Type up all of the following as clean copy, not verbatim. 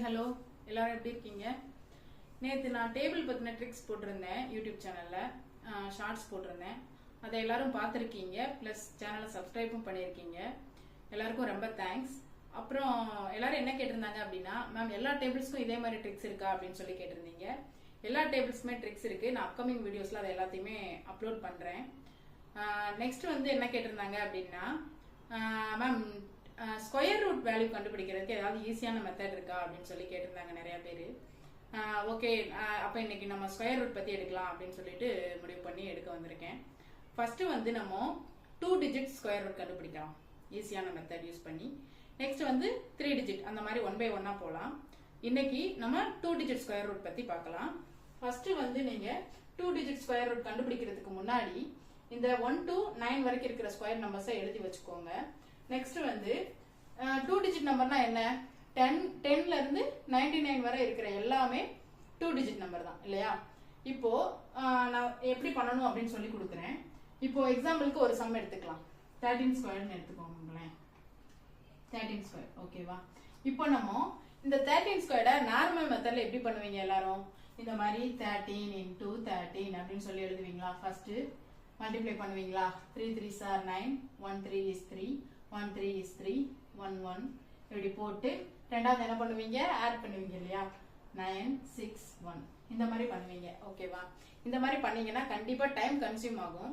Hello எல்லாரும் எப்படி இருக்கீங்க? நேற்று நான் டேபிள் பற்றின ட்ரிக்ஸ் போட்டிருந்தேன் யூடியூப் சேனலில், ஷார்ட்ஸ் போட்டிருந்தேன். அதை எல்லாரும் பார்த்துருக்கீங்க, ப்ளஸ் சேனலை சப்ஸ்கிரைபும் பண்ணியிருக்கீங்க. எல்லாருக்கும் ரொம்ப தேங்க்ஸ். அப்புறம் எல்லாரும் என்ன கேட்டிருந்தாங்க அப்படின்னா, மேம் எல்லா டேபிள்ஸ்க்கும் இதே மாதிரி ட்ரிக்ஸ் இருக்கா அப்படின்னு சொல்லி கேட்டிருந்தீங்க. எல்லா டேபிள்ஸுமே ட்ரிக்ஸ் இருக்குது. நான் அப்கமிங் வீடியோஸில் அதை எல்லாத்தையுமே அப்லோட் பண்ணுறேன். நெக்ஸ்ட் வந்து என்ன கேட்டிருந்தாங்க அப்படின்னா, மேம் ஸ்கொயர் ரூட் வேல்யூ கண்டுபிடிக்கிறதுக்கு ஏதாவது ஈஸியான மெத்தட் இருக்கா அப்படின்னு சொல்லி கேட்டிருந்தாங்க நிறைய பேர். ஓகே, அப்போ இன்னைக்கு நம்ம ஸ்கொயர் ரூட் பற்றி எடுக்கலாம் அப்படின்னு சொல்லிட்டு முடிவு பண்ணி எடுக்க வந்திருக்கேன். ஃபர்ஸ்ட் வந்து நம்ம 2 டிஜிட் ஸ்கொயர் ரூட் கண்டுபிடிக்கலாம் ஈஸியான மெத்தட் யூஸ் பண்ணி. நெக்ஸ்ட் வந்து 3 டிஜிட், அந்த மாதிரி 1 by 1 போகலாம். இன்னைக்கு நம்ம 2 டிஜிட் ஸ்கொயர் ரூட் பற்றி பார்க்கலாம். ஃபர்ஸ்ட் வந்து நீங்கள் 2 டிஜிட் ஸ்கொயர் ரூட் கண்டுபிடிக்கிறதுக்கு முன்னாடி இந்த 1 to 9 வரைக்கும் இருக்கிற ஸ்கொயர் நம்பர்ஸை எழுதி வச்சுக்கோங்க. நெக்ஸ்ட் வந்து 2 டிஜிட் நம்பர்னா என்ன? 10ல இருந்து 99 வரை இருக்கிற எல்லாமே 2 டிஜிட் நம்பர் தான் இல்லையா? இப்போ நான் எப்படி பண்ணணும் அப்படின்னு சொல்லி கொடுக்குறேன். இப்போ எக்ஸாம்பிளுக்கு ஒரு சம் எடுத்துக்கலாம். 13 ஸ்கொயர்னு எடுத்துக்கோங்களேன். 13 ஸ்கொயர் ஓகேவா? இப்போ நம்ம இந்த 13 ஸ்கொயரை நார்மல் மெத்தட்ல எப்படி பண்ணுவீங்க எல்லாரும்? இந்த மாதிரி 13 into 13 அப்படின்னு சொல்லி எழுதுவீங்களா? ஃபர்ஸ்ட் மல்டிப்ளை பண்ணுவீங்களா? 3 3s are 9, 1 3 is 3, 1 3 is 3, 1 1 இப்படி போட்டு ரெண்டாவது என்ன பண்ணுவீங்க? ஆட் பண்ணுவீங்க இல்லையா? 9 6 1 இந்த மாதிரி பண்ணுவீங்க. ஓகேவா? இந்த மாதிரி பண்ணீங்கன்னா கண்டிப்பா டைம் கன்சியூம் ஆகும்.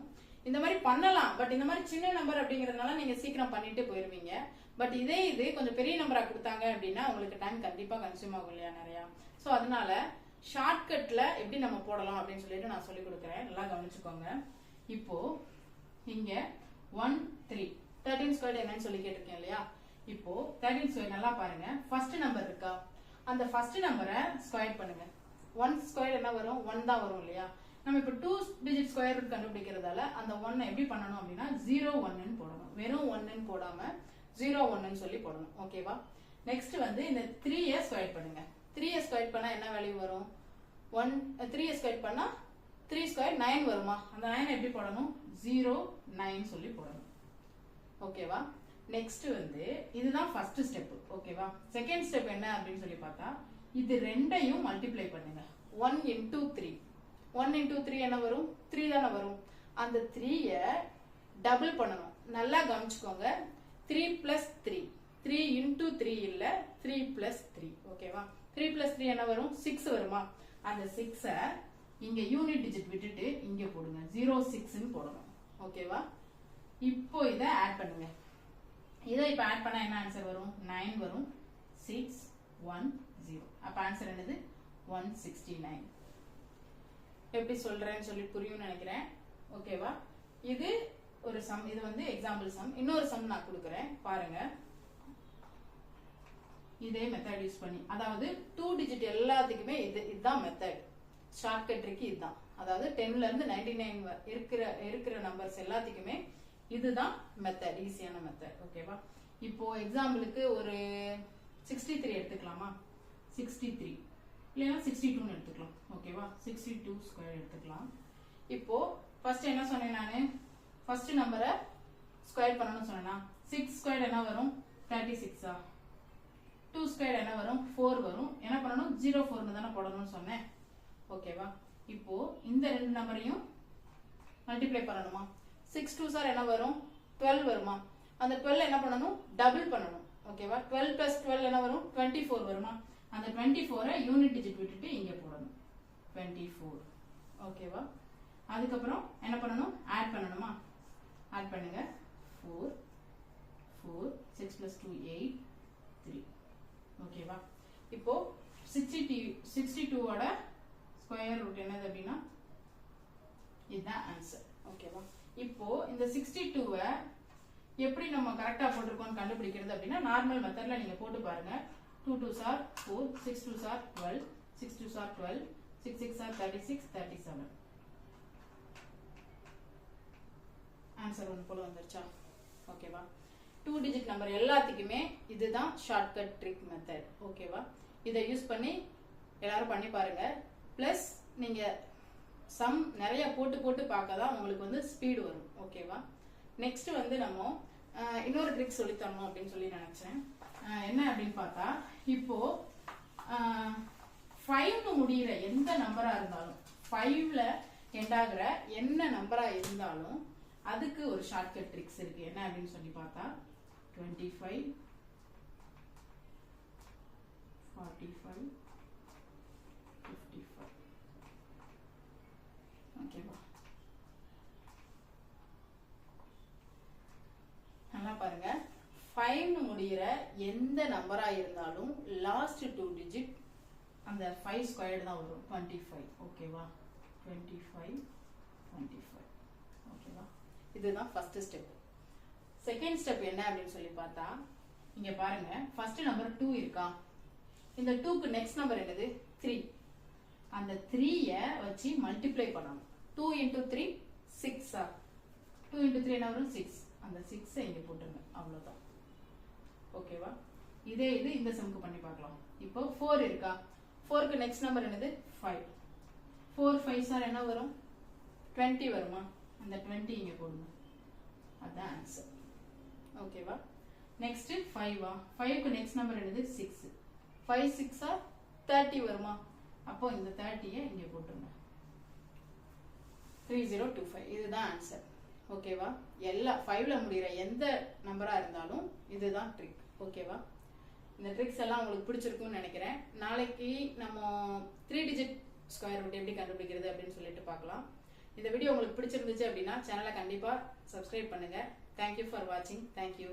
இந்த மாதிரி பண்ணலாம், பட் இந்த மாதிரி சின்ன நம்பர் அப்படிங்கறதுனால நீங்க சீக்கிரம் பண்ணிட்டு போயிருவீங்க. பட் இதே இது கொஞ்சம் பெரிய நம்பரா கொடுத்தாங்க அப்படின்னா உங்களுக்கு டைம் கண்டிப்பா கன்சியூம் ஆகும் இல்லையா நிறையா? ஸோ அதனால ஷார்ட்கட்ல எப்படி நம்ம போடலாம் அப்படின்னு சொல்லிட்டு நான் சொல்லி கொடுக்குறேன். நல்லா கவனிச்சுக்கோங்க. இப்போ இங்க 1 3 13 ஸ்கொயர் என்னன்னு சொல்லி கேட்டிருக்கேன் இல்லையா? இப்போ 13 ஸ்கொயர் நல்லா பாருங்க. ஃபர்ஸ்ட் நம்பர் இருக்கா? அந்த ஃபர்ஸ்ட் நம்பரை ஸ்கொயர் பண்ணுங்க. 1 ஸ்கொயர் என்ன வரும்? 1 தான் வரும் இல்லையா? நம்ம இப்போ 2 டிஜிட் ஸ்கொயர் ரூட் கண்டுபிடிக்கிறதால அந்த 1 எப்படி பண்ணணும் அப்படின்னா 0 1ன்னு போடணும். வெறும் 1ன்னு போடாம 0 1ன்னு சொல்லி போடணும். ஓகேவா? நெக்ஸ்ட் வந்து இந்த 3 ஸ்கொயர் பண்ணுங்க. 3 ஸ்கொயர் பண்ணா என்ன வேல்யூ வரும்? 3 ஸ்கொயர் பண்ணா 3 ஸ்கொயர் 9 வருமா? அந்த 9 எப்படி போடணும்? 0 9 சொல்லி போடணும். ஓகேவா? நெக்ஸ்ட் வந்து இதுதான் ஃபர்ஸ்ட் ஸ்டெப். ஓகேவா? செகண்ட் ஸ்டெப் என்ன அப்படின்னு சொல்லி பார்த்தா இது ரெண்டையும் மல்டிப்ளை பண்ணுங்க. 1 into 3 1 into 3 என்ன வரும்? 3 தானே வரும். அந்த 3ய டபுள் பண்ணணும். நல்லா கவனிச்சுக்கோங்க. 3 plus 3 3 into 3 இல்ல 3 plus 3. ஓகேவா? 3 plus 3 என்ன வரும்? 6 வருமா? அந்த 6 இங்க யூனிட் டிஜிட் விட்டுட்டு இங்க போடுங்க. 0 6ன்னு போடணும். ஓகேவா? இப்போ இதை ஆட் பண்ணுங்க. இதை இப்போ ஆட் பண்ணா என்ன ஆன்சர் வரும்? 9 வரும். 6 1 0. அப்ப ஆன்சர் என்னது? 169. எப்படி சொல்றேன்னு சொல்லி புரியும் நினைக்கிறேன். ஓகேவா? இது ஒரு சம். இது வந்து எக்ஸாம்பிள் சம். இன்னொரு சம் நான் கொடுக்குறேன் பாருங்க. இதே மெத்தட் யூஸ் பண்ணி, அதாவது 2 டிஜிட் எல்லாத்துக்குமே இதுதான் மெத்தட். ஷார்ட்கட் ட்ரிக் இதுதான். அதாவது 10ல இருந்து 99 இருக்கிற நம்பர்ஸ் எல்லாத்துக்குமே இதுதான் மெத்தட், ஈஸியான மெத்தட். ஓகேவா? இப்போ எக்ஸாம்பிளுக்கு ஒரு 63 எடுத்துக்கலாமா? 63 இல்லைன்னா 62ன்னு எடுத்துக்கலாம். ஓகேவா? 62 ஸ்கொயர் எடுத்துக்கலாம். இப்போ ஃபர்ஸ்ட் என்ன சொன்னேன் நானு? ஃபர்ஸ்ட் நம்பரை ஸ்கொயர் பண்ணணும்னு சொன்னேன்னா 6 ஸ்கொயர் என்ன வரும்? 36ஆ? 2 ஸ்கொயர் என்ன வரும்? 4 வரும். என்ன பண்ணணும்? 0 4ன்னு தானே போடணும்னு சொன்னேன். ஓகேவா? இப்போ இந்த ரெண்டு நம்பரையும் மல்டிப்ளை பண்ணணுமா? 6 2s are என்ன வரும்? 12 வருமா? அந்த 12 என்ன பண்ணணும்? டபுள் பண்ணணும். ஓகேவா? 12 plus 12 என்ன வரும்? 24 வருமா? அந்த 24 யூனிட் டிஜிட் விட்டுட்டு இங்க போடணும். 24. ஓகேவா? அதுக்கப்புறம் என்ன பண்ணணும்? ஆட் பண்ணணுமா? ஆட் பண்ணுங்க. 4 4 6 plus 2 8 3. ஓகேவா? இப்போ 62ஓட ஸ்கொயர் ரூட் என்னது அப்படின்னா இதுதான் ஆன்சர். ஓகேவா? இப்போ இந்த 62வை எப்படி நம்ம கரெக்டா போட்டிருக்கோம் கண்டுபிடிக்கிறது அப்படின்னா நார்மல் மெத்தட்ல நீங்க போட்டு பாருங்க. 2 2s are 4 6 2s are 12 6 2s are 12 6 6 are 36 37. Answer ஒன்று போல வந்துருச்சா? ஓகேவா? 2 டிஜிட் நம்பர் எல்லாத்துக்குமே இதுதான் ஷார்ட்கட் ட்ரிக் மெத்தட். ஓகேவா? இதை யூஸ் பண்ணி எல்லாரும் பண்ணி பாருங்க. பிளஸ் நீங்க சம் நிறைய போட்டு போட்டு பார்க்க தான் உங்களுக்கு வந்து ஸ்பீடு வரும். ஓகேவா? நெக்ஸ்ட் வந்து நம்ம இன்னொரு ட்ரிக் சொல்லி தரணும் அப்படின்னு சொல்லி நினைச்சேன். என்ன அப்படின்னு பார்த்தா இப்போ 5 முடிகிற எந்த நம்பரா இருந்தாலும் 5ல எண்ட் ஆகுற என்ன நம்பரா இருந்தாலும் அதுக்கு ஒரு ஷார்ட்கட் ட்ரிக்ஸ் இருக்கு. என்ன அப்படின்னு சொல்லி பார்த்தா 25 45 55 ஓகேவா? நல்லா பாருங்க, 5 முடிகிற எந்த நம்பரா இருந்தாலும் லாஸ்ட் 2 டிஜிட் அந்த 5 ஸ்கொயர்டு தான் வரும் 25. ஓகேவா? 25 25 ஓகேவா? இதுதான் ஃபர்ஸ்ட் ஸ்டெப். செகண்ட் ஸ்டெப் என்ன அப்படின்னு சொல்லி பார்த்தா இங்க பாருங்க, ஃபர்ஸ்ட் நம்பர் 2 இருக்கா, இந்த 2க்கு நெக்ஸ்ட் நம்பர் என்னது 3. அந்த 3ய வச்சு மல்டிப்ளை பண்ணணும். 2 into 3 6. 2 into 3 என்ன வரும் 6. அந்த 6 இங்க போட்டுருங்க, அவ்வளவுதான். ஓகேவா? இதே இது இந்த சம்க்கு பண்ணி பார்க்கலாம். இப்போ 4 இருக்கா, 4க்கு நெக்ஸ்ட் நம்பர் என்னது 5. 4 5s ஆர் என்ன வரும் 20 வருமா, அந்த 20 இங்க போடுங்க, அதான் ஆன்சர். ஓகேவா? நெக்ஸ்ட் 5 5க்கு நெக்ஸ்ட் நம்பர் என்னது 6. 5 6 ஆர் 30 வருமா, அப்போ இந்த 30ய இங்க போட்டுருங்க, 3025. இதுதான் ஆன்சர். ஓகேவா? எல்லா 5ல முடிகிற எந்த நம்பரா இருந்தாலும் இதுதான் ட்ரிக். ஓகேவா? இந்த ட்ரிக்ஸ் எல்லாம் உங்களுக்கு பிடிச்சிருக்கும்னு நினைக்கிறேன். நாளைக்கு நம்ம 3 டிஜிட் ஸ்கொயர் ரூட் எப்படி கண்டுபிடிக்கிறது அப்படின்னு சொல்லிட்டு பார்க்கலாம். இந்த வீடியோ உங்களுக்கு பிடிச்சிருந்துச்சு அப்படின்னா சேனலை கண்டிப்பா சப்ஸ்கிரைப் பண்ணுங்க. தேங்க்யூ ஃபார் வாட்சிங். தேங்க்யூ.